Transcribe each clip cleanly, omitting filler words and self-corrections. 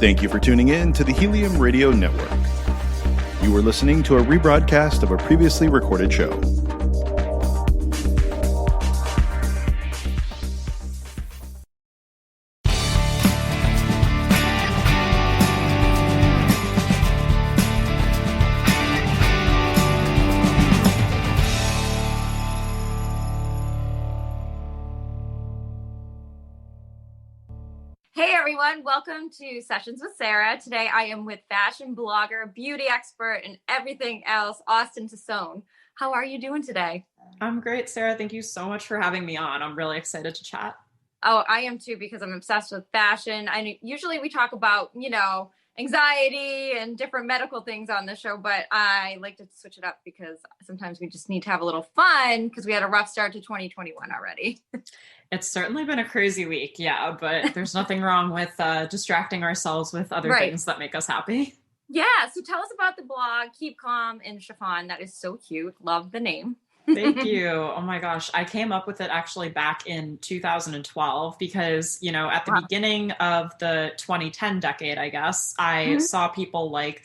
Thank you for tuning in to the Helium Radio Network. You are listening to a rebroadcast of a previously recorded show. Hey everyone, welcome to Sessions with Sarah. Today I am with fashion blogger, beauty expert, and everything else, Austen Tosone. How are you doing today? I'm great, Sarah. Thank you so much for having me on. I'm really excited to chat. Oh, I am too, because I'm obsessed with fashion. Usually we talk about, anxiety and different medical things on the show, but I like to switch it up because sometimes we just need to have a little fun because we had a rough start to 2021 already. It's certainly been a crazy week, yeah, but there's nothing wrong with distracting ourselves with other things that make us happy. Yeah, so tell us about the blog, Keep Calm in Chiffon. That is so cute. Love the name. Thank you. Oh my gosh. I came up with it actually back in 2012 because, at the beginning of the 2010 decade, I guess, I saw people like,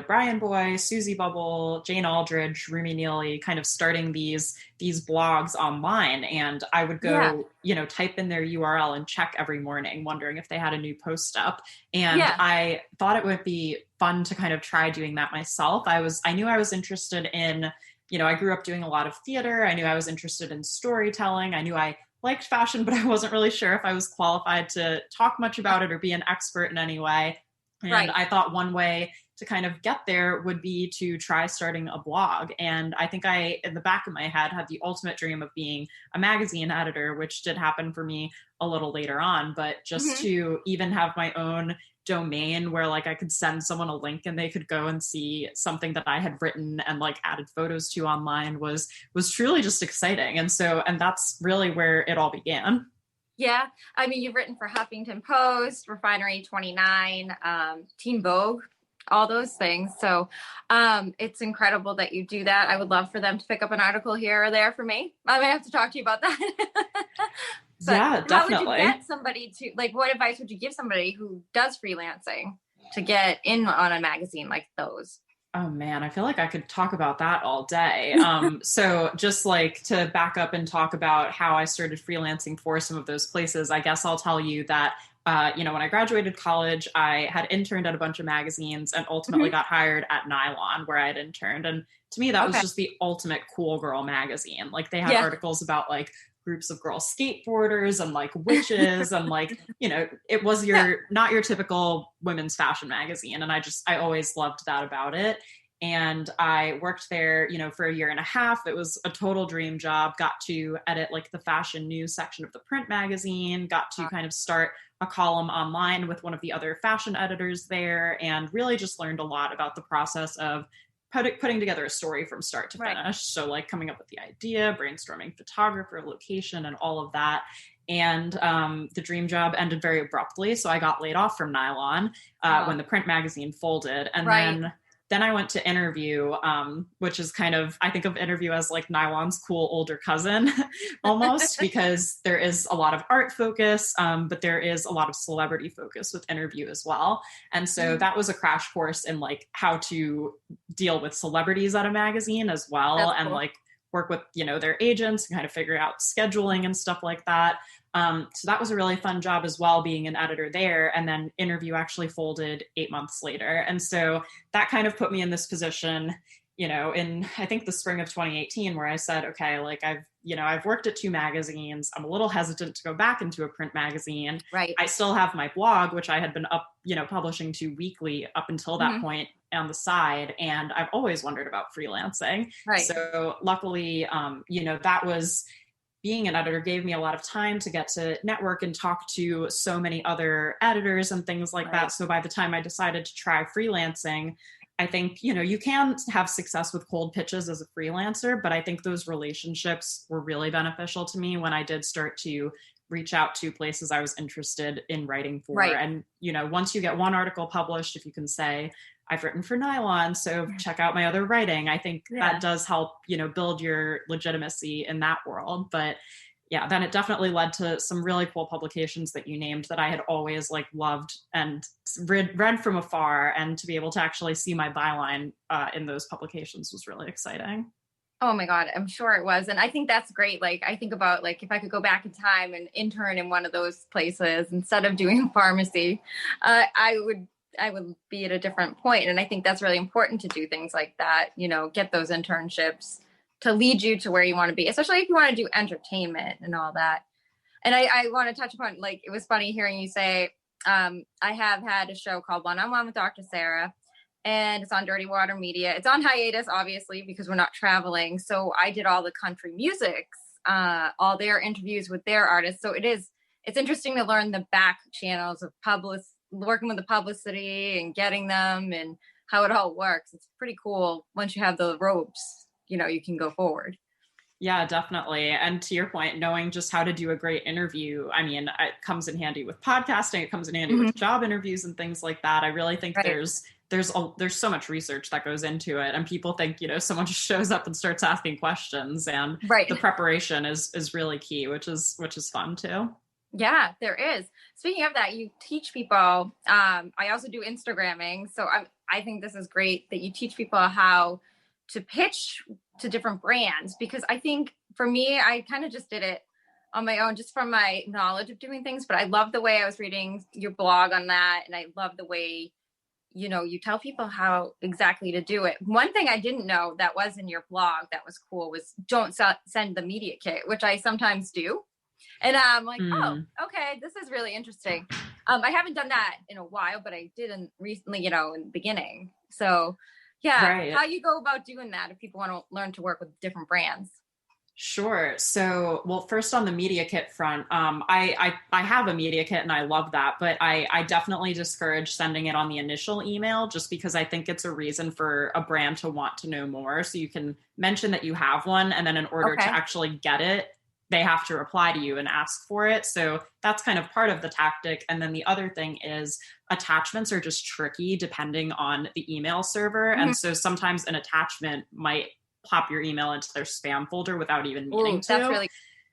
Brian Boy, Susie Bubble, Jane Aldridge, Rumi Neely kind of starting these blogs online. And I would go, type in their URL and check every morning, wondering if they had a new post up. And I thought it would be fun to kind of try doing that myself. I knew I was interested in, I grew up doing a lot of theater. I knew I was interested in storytelling. I knew I liked fashion, but I wasn't really sure if I was qualified to talk much about it or be an expert in any way. And I thought one way to kind of get there would be to try starting a blog. And I think I, in the back of my head, had the ultimate dream of being a magazine editor, which did happen for me a little later on. But just to even have my own domain where like I could send someone a link and they could go and see something that I had written and like added photos to online was truly just exciting. And that's really where it all began. Yeah. I mean, you've written for Huffington Post, Refinery 29, Teen Vogue, all those things. So it's incredible that you do that. I would love for them to pick up an article here or there for me. I might have to talk to you about that. Yeah, definitely. How would you get somebody to, like, what advice would you give somebody who does freelancing to get in on a magazine like those? Oh man, I feel like I could talk about that all day. So just like to back up and talk about how I started freelancing for some of those places, I guess I'll tell you that, when I graduated college, I had interned at a bunch of magazines and ultimately got hired at Nylon where I had interned. And to me, that was just the ultimate cool girl magazine. Like they had articles about like groups of girl skateboarders and like witches and like, it was not your typical women's fashion magazine. And I always loved that about it. And I worked there, for a year and a half. It was a total dream job. Got to edit like the fashion news section of the print magazine, got to kind of start a column online with one of the other fashion editors there, and really just learned a lot about the process of putting together a story from start to finish. So like coming up with the idea, brainstorming photographer, location, and all of that. And the dream job ended very abruptly. So I got laid off from Nylon when the print magazine folded. And then I went to Interview, which is kind of, I think of Interview as like Nylon's cool older cousin almost, because there is a lot of art focus, but there is a lot of celebrity focus with Interview as well. And so that was a crash course in like how to deal with celebrities at a magazine as well. That's and cool. Like work with, their agents and kind of figure out scheduling and stuff like that. So that was a really fun job as well, being an editor there. And then Interview actually folded 8 months later. And so that kind of put me in this position, in I think the spring of 2018, where I said, okay, like I've worked at 2 magazines. I'm a little hesitant to go back into a print magazine. Right. I still have my blog, which I had been publishing to weekly up until that point on the side. And I've always wondered about freelancing. Right. So luckily, that was, being an editor gave me a lot of time to get to network and talk to so many other editors and things like that. So by the time I decided to try freelancing, I think, you can have success with cold pitches as a freelancer, but I think those relationships were really beneficial to me when I did start to reach out to places I was interested in writing for. Right. And, once you get one article published, if you can say, I've written for Nylon, so check out my other writing, I think that does help, build your legitimacy in that world. But yeah, then it definitely led to some really cool publications that you named that I had always like loved and read from afar, and to be able to actually see my byline in those publications was really exciting. Oh my God, I'm sure it was. And I think that's great. Like, I think about like, if I could go back in time and intern in one of those places instead of doing pharmacy, I would be at a different point. And I think that's really important to do things like that, you know, get those internships to lead you to where you want to be, especially if you want to do entertainment and all that. And I want to touch upon, like, it was funny hearing you say, I have had a show called One-on-One with Dr. Sarah, and it's on Dirty Water Media. It's on hiatus, obviously, because we're not traveling. So I did all the country musics, all their interviews with their artists. So it's interesting to learn the back channels of working with the publicity and getting them and how it all works. It's pretty cool. Once you have the ropes, you know, you can go forward. Yeah, definitely. And to your point, knowing just how to do a great interview, I mean, it comes in handy with podcasting, it comes in handy with job interviews and things like that. I really think there's so much research that goes into it, and people think, you know, someone just shows up and starts asking questions, and the preparation is really key, which is fun too. Yeah, there is. Speaking of that, you teach people. I also do Instagramming, so I think this is great that you teach people how to pitch to different brands, because I think for me, I kind of just did it on my own, just from my knowledge of doing things. But I love the way I was reading your blog on that, and I love the way, you know, you tell people how exactly to do it. One thing I didn't know that was in your blog that was cool was don't send the media kit, which I sometimes do. And I'm like, oh, okay, this is really interesting. I haven't done that in a while, but I did recently, you know, in the beginning. So yeah, how you go about doing that if people want to learn to work with different brands? Sure. So, well, first on the media kit front, I have a media kit and I love that, but I definitely discourage sending it on the initial email, just because I think it's a reason for a brand to want to know more. So you can mention that you have one, and then in order to actually get it, they have to reply to you and ask for it. So that's kind of part of the tactic. And then the other thing is attachments are just tricky depending on the email server. And so sometimes an attachment might pop your email into their spam folder without even meaning to. That's really,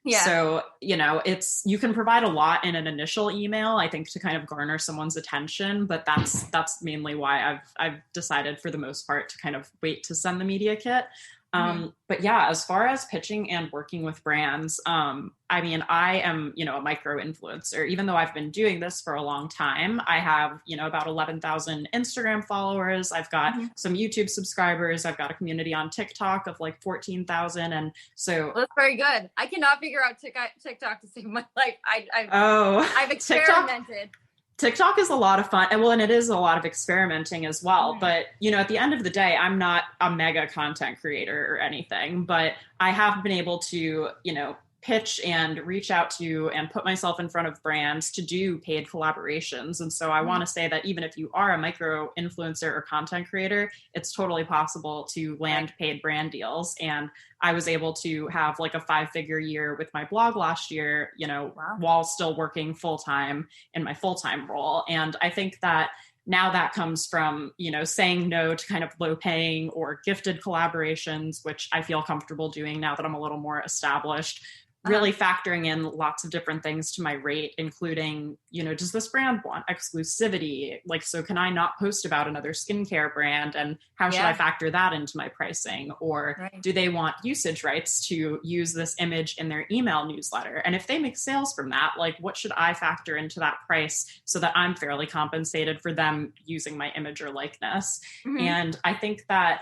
So, you know, you can provide a lot in an initial email, I think, to kind of garner someone's attention, but that's mainly why I've decided for the most part to kind of wait to send the media kit. But yeah, as far as pitching and working with brands, I mean, I am, you know, a micro influencer. Even though I've been doing this for a long time, I have, you know, about 11,000 Instagram followers. I've got some YouTube subscribers. I've got a community on TikTok of like 14,000. And so that's very good. I cannot figure out TikTok to save my life. I've experimented. TikTok is a lot of fun. And it is a lot of experimenting as well. But, you know, at the end of the day, I'm not a mega content creator or anything, but I have been able to, you know, pitch and reach out to and put myself in front of brands to do paid collaborations. And so I want to say that even if you are a micro influencer or content creator, it's totally possible to land paid brand deals. And I was able to have like a 5-figure year with my blog last year, you know, while still working full-time in my full-time role. And I think that now that comes from, you know, saying no to kind of low paying or gifted collaborations, which I feel comfortable doing now that I'm a little more established. Really factoring in lots of different things to my rate, including, you know, does this brand want exclusivity? Like, so can I not post about another skincare brand? And how should I factor that into my pricing? Or do they want usage rights to use this image in their email newsletter? And if they make sales from that, like, what should I factor into that price so that I'm fairly compensated for them using my image or likeness? And I think that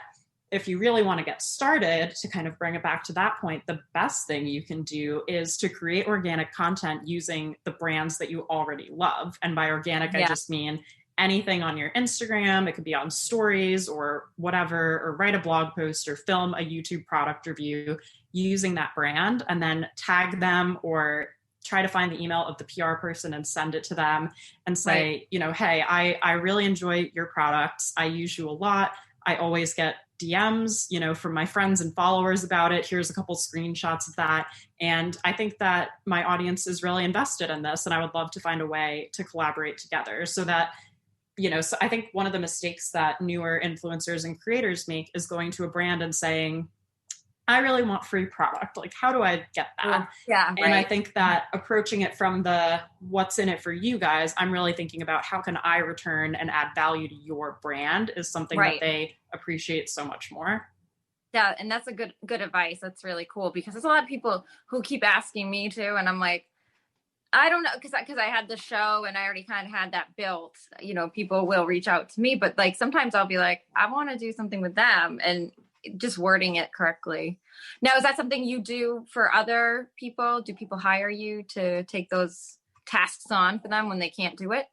if you really want to get started, to kind of bring it back to that point, the best thing you can do is to create organic content using the brands that you already love. And by organic, I just mean anything on your Instagram. It could be on stories or whatever, or write a blog post or film a YouTube product review using that brand, and then tag them or try to find the email of the PR person and send it to them and say, you know, hey, I really enjoy your products. I use you a lot. I always get DMs, you know, from my friends and followers about it. Here's a couple screenshots of that. And I think that my audience is really invested in this, and I would love to find a way to collaborate together so that, you know, so I think one of the mistakes that newer influencers and creators make is going to a brand and saying, I really want free product. Like, how do I get that? Yeah. And I think that approaching it from the what's in it for you guys, I'm really thinking about how can I return and add value to your brand is something that they appreciate so much more. Yeah, and that's a good advice. That's really cool because there's a lot of people who keep asking me to, and I'm like, I don't know, because I had the show and I already kind of had that built. You know, people will reach out to me, but like sometimes I'll be like, I want to do something with them, and just wording it correctly. Now, is that something you do for other people? Do people hire you to take those tasks on for them when they can't do it?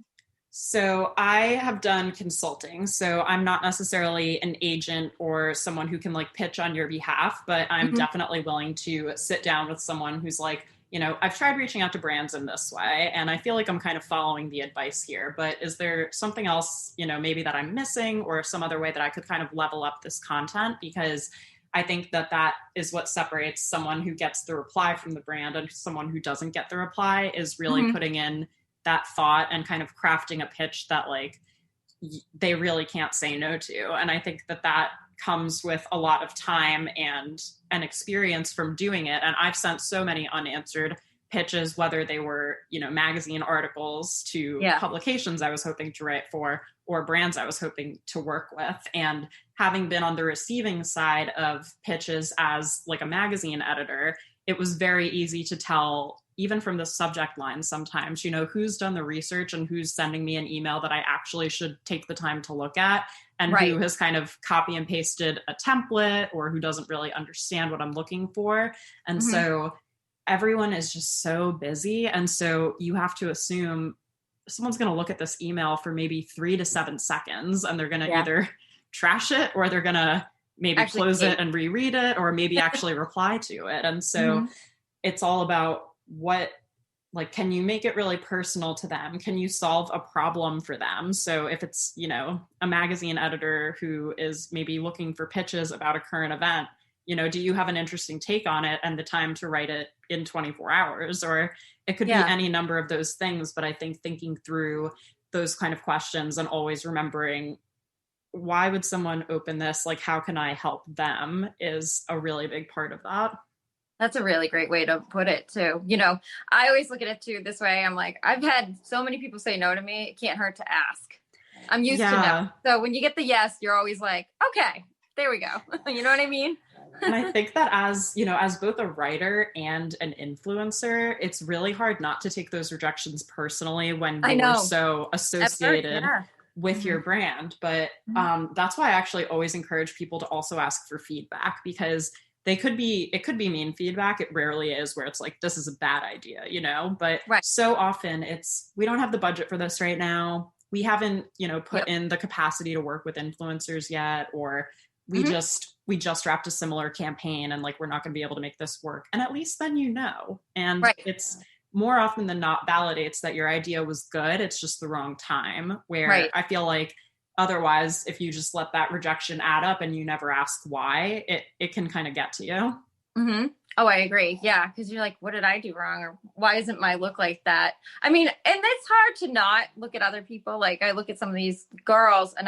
So I have done consulting. So I'm not necessarily an agent or someone who can like pitch on your behalf, but I'm definitely willing to sit down with someone who's like, you know, I've tried reaching out to brands in this way, and I feel like I'm kind of following the advice here, but is there something else, you know, maybe that I'm missing or some other way that I could kind of level up this content? Because I think that that is what separates someone who gets the reply from the brand and someone who doesn't get the reply is really putting in that thought and kind of crafting a pitch that like they really can't say no to. And I think that that comes with a lot of time and an experience from doing it. And I've sent so many unanswered pitches, whether they were, you know, magazine articles to publications I was hoping to write for or brands I was hoping to work with. And having been on the receiving side of pitches as like a magazine editor, it was very easy to tell, even from the subject line sometimes, you know, who's done the research and who's sending me an email that I actually should take the time to look at, and who has kind of copy and pasted a template or who doesn't really understand what I'm looking for. And so everyone is just so busy. And so you have to assume someone's going to look at this email for maybe 3 to 7 seconds and they're going to either trash it or they're going to maybe actually close it and reread it or maybe actually reply to it. And so it's all about what, like, can you make it really personal to them? Can you solve a problem for them? So if it's, you know, a magazine editor who is maybe looking for pitches about a current event, you know, do you have an interesting take on it and the time to write it in 24 hours? Or it could be any number of those things. But I think thinking through those kind of questions and always remembering, why would someone open this? Like, how can I help them is a really big part of that. That's a really great way to put it too. You know, I always look at it too this way. I'm like, I've had so many people say no to me. It can't hurt to ask. I'm used to no. So when you get the yes, you're always like, okay, there we go. You know what I mean? And I think that as, you know, as both a writer and an influencer, it's really hard not to take those rejections personally when you're so associated with your brand. But that's why I actually always encourage people to also ask for feedback, because it could be mean feedback. It rarely is where it's like, this is a bad idea, you know, but so often it's, we don't have the budget for this right now. We haven't, you know, put in the capacity to work with influencers yet, or we just wrapped a similar campaign and like, we're not going to be able to make this work. And at least then, you know, and it's more often than not validates that your idea was good. It's just the wrong time, where I feel like otherwise, if you just let that rejection add up and you never ask why, it can kind of get to you. Oh, I agree. Yeah. Cause you're like, what did I do wrong? Or why isn't my look like that? I mean, and it's hard to not look at other people. Like I look at some of these girls and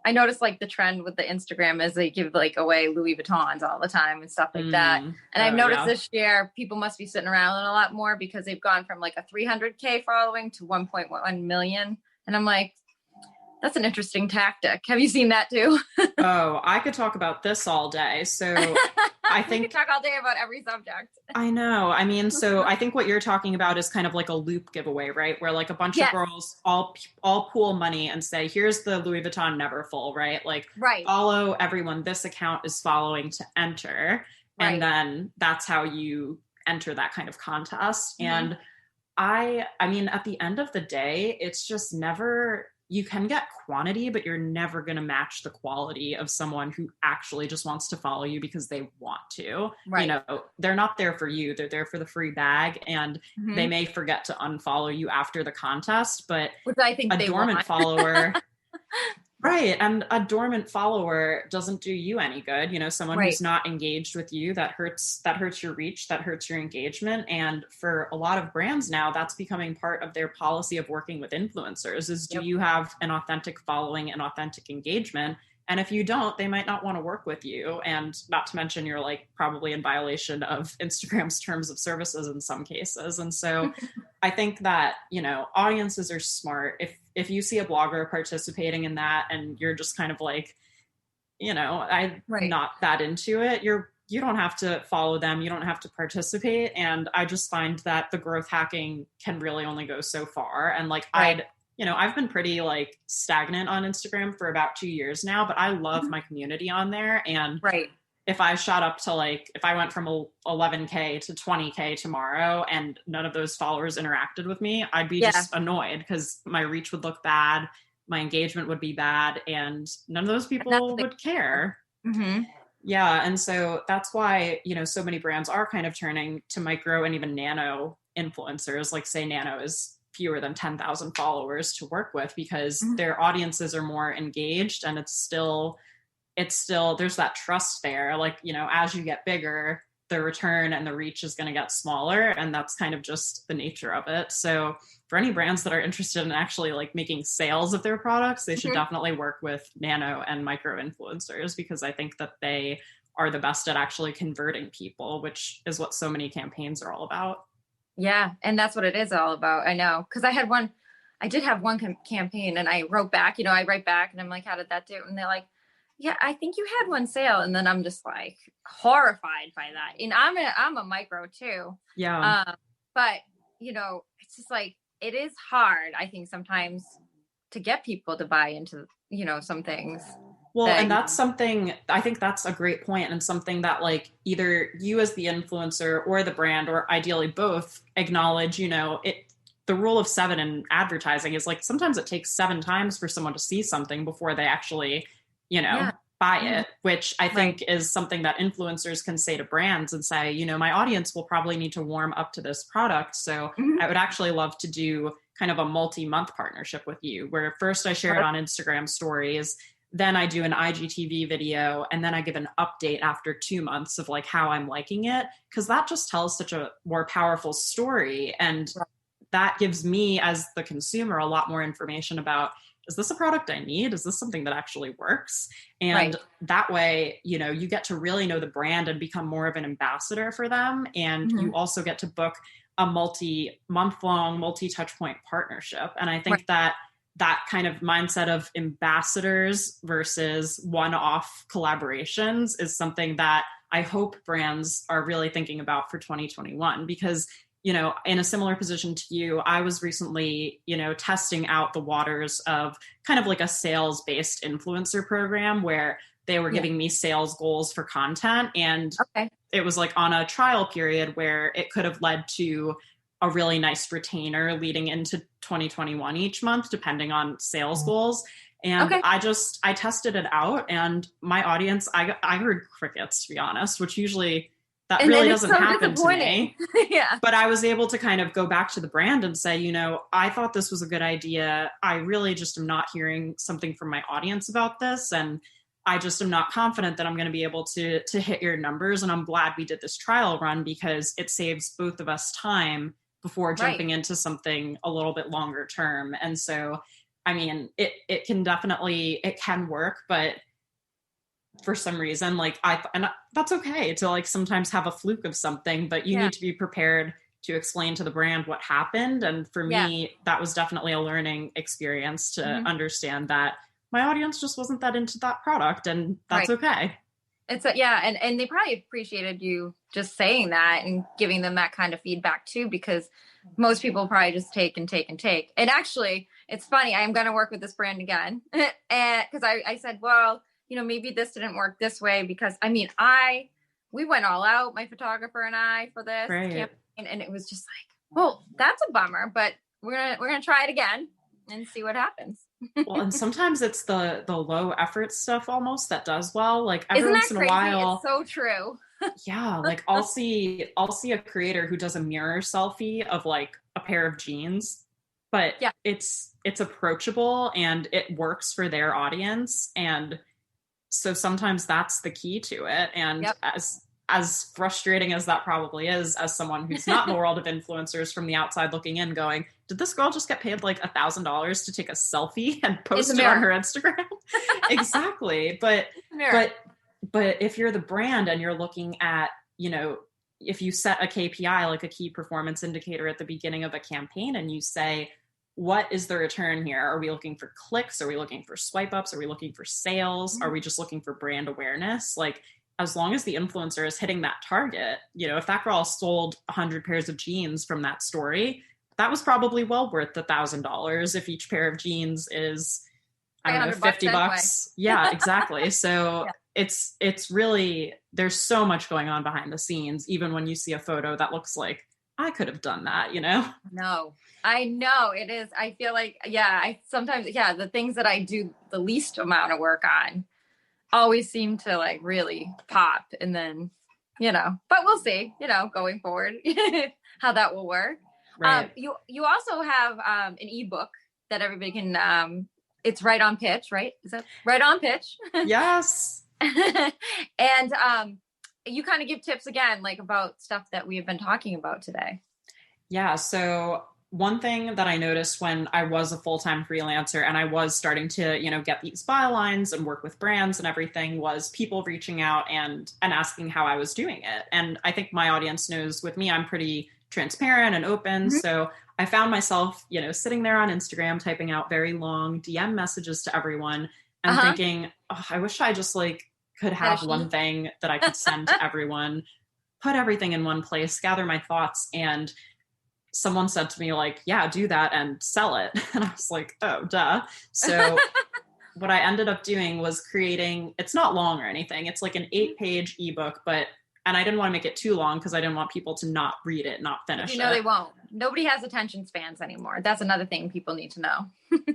I notice like the trend with the Instagram is they give like away Louis Vuittons all the time and stuff like that. And I've noticed this year, people must be sitting around a lot more because they've gone from like a 300K following to 1.1 million. And I'm like, that's an interesting tactic. Have you seen that too? Oh, I could talk about this all day. So I think we could talk all day about every subject. I know. I mean, so I think what you're talking about is kind of like a loop giveaway, right? Where like a bunch of girls all pool money and say, here's the Louis Vuitton Neverfull, right? Like follow everyone this account is following to enter. And then that's how you enter that kind of contest. And I mean, at the end of the day, it's just never, you can get quantity, but you're never going to match the quality of someone who actually just wants to follow you because they want to. You know, they're not there for you. They're there for the free bag, and they may forget to unfollow you after the contest, but which I think a dormant follower, and a dormant follower doesn't do you any good. You know, someone who's not engaged with you, that hurts your reach, that hurts your engagement. And for a lot of brands now, that's becoming part of their policy of working with influencers is, do you have an authentic following and authentic engagement? And if you don't, they might not want to work with you. And not to mention, you're like probably in violation of Instagram's terms of services in some cases. And so I think that, you know, audiences are smart. If you see a blogger participating in that and you're just kind of like, you know, I'm not that into it, you don't have to follow them. You don't have to participate. And I just find that the growth hacking can really only go so far. And like, I've been pretty like stagnant on Instagram for about 2 years now, but I love my community on there. And if I shot up to like, if I went from 11K to 20K tomorrow and none of those followers interacted with me, I'd be just annoyed because my reach would look bad. My engagement would be bad and none of those people would care. Mm-hmm. Yeah. And so that's why, you know, so many brands are kind of turning to micro and even nano influencers, like say nano is fewer than 10,000 followers to work with because their audiences are more engaged and it's still, there's that trust there. Like, you know, as you get bigger, the return and the reach is going to get smaller. And that's kind of just the nature of it. So for any brands that are interested in actually like making sales of their products, they should definitely work with nano and micro influencers because I think that they are the best at actually converting people, which is what so many campaigns are all about. Yeah. And that's what it is all about. I know. Cause I did have one campaign and I wrote back, you know, I write back and I'm like, how did that do? And they're like, yeah, I think you had one sale. And then I'm just like horrified by that. And I'm a micro too. Yeah. But you know, it's just like, it is hard, I think sometimes to get people to buy into, you know, some things. Well, and that's something, I think that's a great point and something that like either you as the influencer or the brand, or ideally both acknowledge, you know, the rule of 7 in advertising is like, sometimes it takes 7 times for someone to see something before they actually, you know, buy it, which I think is something that influencers can say to brands and say, you know, my audience will probably need to warm up to this product. So I would actually love to do kind of a multi-month partnership with you where first I share it on Instagram stories, then I do an IGTV video, and then I give an update after 2 months of like how I'm liking it. Cause that just tells such a more powerful story. And that gives me as the consumer a lot more information about, is this a product I need? Is this something that actually works? And that way, you know, you get to really know the brand and become more of an ambassador for them. And you also get to book a multi-month-long, multi-touch point partnership. And I think that kind of mindset of ambassadors versus one-off collaborations is something that I hope brands are really thinking about for 2021, because you know, in a similar position to you, I was recently, you know, testing out the waters of kind of like a sales-based influencer program where they were giving me sales goals for content. And it was like on a trial period where it could have led to a really nice retainer leading into 2021 each month, depending on sales goals. And I tested it out and my audience, I heard crickets, to be honest, which usually that really doesn't happen to me. But I was able to kind of go back to the brand and say, you know, I thought this was a good idea. I really just am not hearing something from my audience about this. And I just am not confident that I'm going to be able to hit your numbers. And I'm glad we did this trial run because it saves both of us time before jumping into something a little bit longer term. And so, I mean, it can work, but for some reason, like and that's okay to like sometimes have a fluke of something, but you need to be prepared to explain to the brand what happened. And for me, that was definitely a learning experience to understand that my audience just wasn't that into that product, and that's okay. It's and they probably appreciated you just saying that and giving them that kind of feedback too, because most people probably just take and take and take. And actually, it's funny, I'm going to work with this brand again, and because I said, well, you know, maybe this didn't work this way, because I mean, we went all out, my photographer and I, for this campaign, and it was just like, well, that's a bummer, but we're gonna try it again and see what happens. Well, and sometimes it's the low effort stuff almost that does well. Like every once in a while, it's so true. Yeah, like I'll see a creator who does a mirror selfie of like a pair of jeans, but it's approachable and it works for their audience, and so sometimes that's the key to it. And as frustrating as that probably is, as someone who's not in the world of influencers from the outside looking in going, did this girl just get paid like $1,000 to take a selfie and post it on her Instagram? Exactly. But if you're the brand and you're looking at, if you set a KPI, like a key performance indicator at the beginning of a campaign, and you say, what is the return here? Are we looking for clicks? Are we looking for swipe ups? Are we looking for sales? Are we just looking for brand awareness? Like, as long as the influencer is hitting that target, if that girl sold 100 pairs of jeans from that story, that was probably well worth the $1,000 if each pair of jeans is, I don't know, $50. Yeah, exactly. So it's really, there's so much going on behind the scenes, even when you see a photo that looks like, I could have done that, No, I know it is. I feel like, I sometimes, the things that I do the least amount of work on always seem to like really pop. And then, but we'll see, going forward, how that will work. Right. You also have an ebook that everybody can, it's Right on Pitch, right? Is that Right on Pitch? Yes. And you kind of give tips again, like about stuff that we have been talking about today. Yeah. So one thing that I noticed when I was a full-time freelancer and I was starting to, get these bylines and work with brands and everything, was people reaching out and asking how I was doing it. And I think my audience knows with me, I'm pretty transparent and open. Mm-hmm. So I found myself, sitting there on Instagram, typing out very long DM messages to everyone and thinking, I wish I just could have one thing that I could send to everyone, put everything in one place, gather my thoughts. And someone said to me yeah, do that and sell it. And I was like, oh, duh. So what I ended up doing was creating, it's not long or anything. It's like an 8-page ebook, and I didn't want to make it too long because I didn't want people to not read it, not finish it. They won't. Nobody has attention spans anymore. That's another thing people need to know.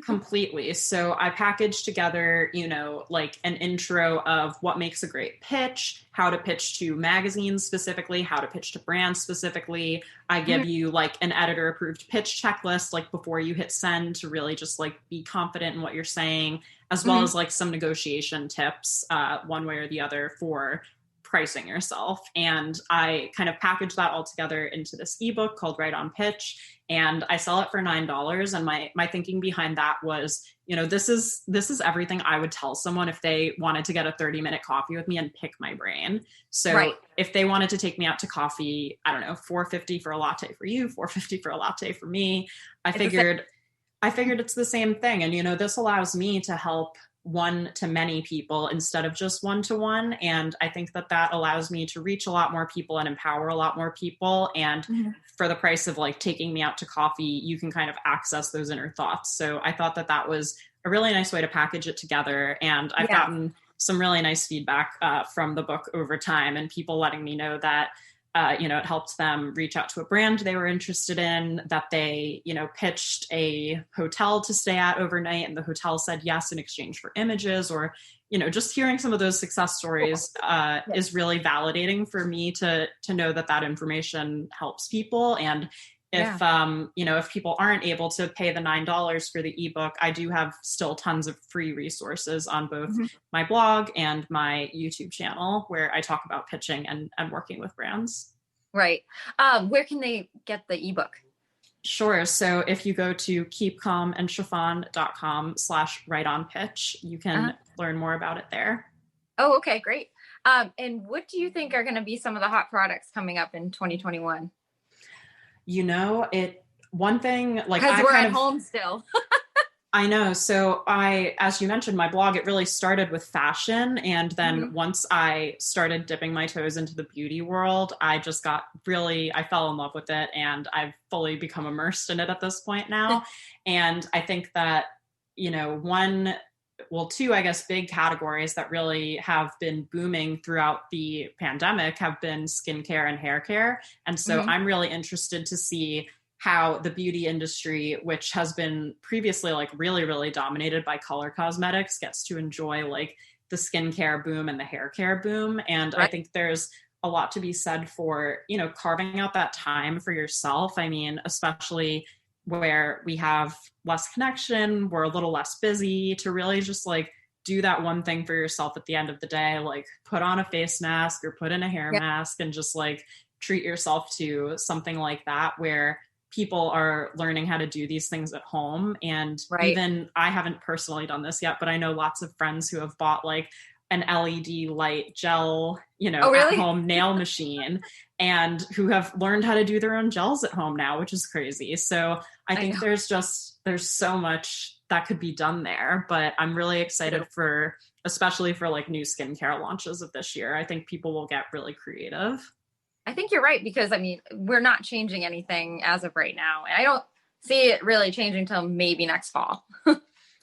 Completely. So I packaged together, an intro of what makes a great pitch, how to pitch to magazines specifically, how to pitch to brands specifically. I give you an editor approved pitch checklist, before you hit send, to really just be confident in what you're saying, as well as some negotiation tips, one way or the other, for pricing yourself. And I kind of package that all together into this ebook called Right on Pitch, and I sell it for $9. And my thinking behind that was, this is everything I would tell someone if they wanted to get a 30-minute coffee with me and pick my brain. So if they wanted to take me out to coffee, I don't know, $4.50 for a latte for you, $4.50 for a latte for me, I figured it's the same thing. And, this allows me to help one-to-many people instead of just one-to-one. And I think that allows me to reach a lot more people and empower a lot more people. And for the price of taking me out to coffee, you can kind of access those inner thoughts. So I thought that was a really nice way to package it together. And I've gotten some really nice feedback from the book over time, and people letting me know that it helped them reach out to a brand they were interested in, that they, pitched a hotel to stay at overnight and the hotel said yes in exchange for images, or, just hearing some of those success stories is really validating for me to know that information helps people. And if, if people aren't able to pay the $9 for the ebook, I do have still tons of free resources on both my blog and my YouTube channel, where I talk about pitching and working with brands. Right. Where can they get the ebook? Sure. So if you go to keepcalmandchiffon.com/rightonpitch, you can learn more about it there. Oh, okay, great. And what do you think are going to be some of the hot products coming up in 2021? One thing, because we're at home still. I know. So as you mentioned, my blog, it really started with fashion. And then once I started dipping my toes into the beauty world, I just I fell in love with it, and I've fully become immersed in it at this point now. And I think that, two, I guess, big categories that really have been booming throughout the pandemic have been skincare and hair care. And so I'm really interested to see how the beauty industry, which has been previously really, really dominated by color cosmetics, gets to enjoy the skincare boom and the hair care boom. And I think there's a lot to be said for, carving out that time for yourself. I mean, especially where we have less connection, we're a little less busy, to really just do that one thing for yourself at the end of the day, like put on a face mask or put in a hair mask and just like treat yourself to something like that where people are learning how to do these things at home. And even I haven't personally done this yet, but I know lots of friends who have bought like an LED light gel, at home nail machine, and who have learned how to do their own gels at home now, which is crazy. So I think there's so much that could be done there, but I'm really excited especially for like new skincare launches of this year. I think people will get really creative. I think you're right, because I mean, we're not changing anything as of right now. And I don't see it really changing until maybe next fall.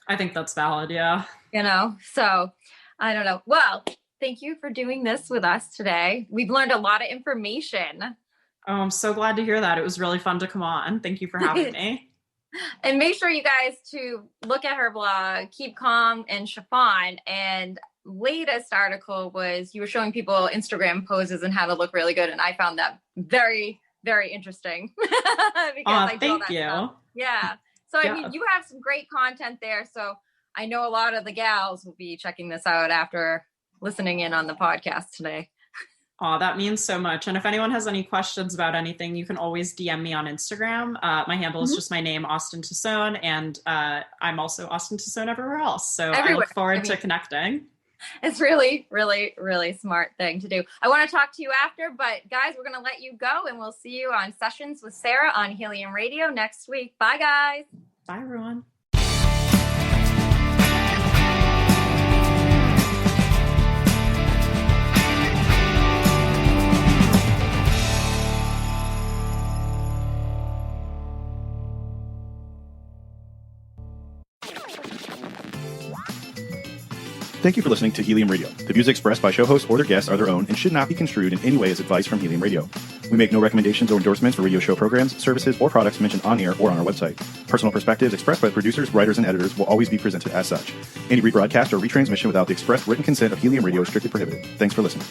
I think that's valid. Yeah. So I don't know. Well, thank you for doing this with us today. We've learned a lot of information. Oh, I'm so glad to hear that. It was really fun to come on. Thank you for having me. And make sure you guys to look at her blog, Keep Calm and Chiffon. And latest article was you were showing people Instagram poses and how to look really good. And I found that very, very interesting. Because thank you. Stuff. Yeah. So, I mean, you have some great content there. So I know a lot of the gals will be checking this out after listening in on the podcast today. Oh, that means so much. And if anyone has any questions about anything, you can always DM me on Instagram. My handle is just my name, Austen Tosone. And I'm also Austen Tosone everywhere else. So I look forward to connecting. It's really, really, really smart thing to do. I want to talk to you after, but guys, we're going to let you go, and we'll see you on Sessions with Sarah on Helium Radio next week. Bye, guys. Bye, everyone. Thank you for listening to Helium Radio. The views expressed by show hosts or their guests are their own and should not be construed in any way as advice from Helium Radio. We make no recommendations or endorsements for radio show programs, services, or products mentioned on air or on our website. Personal perspectives expressed by producers, writers, and editors will always be presented as such. Any rebroadcast or retransmission without the express written consent of Helium Radio is strictly prohibited. Thanks for listening.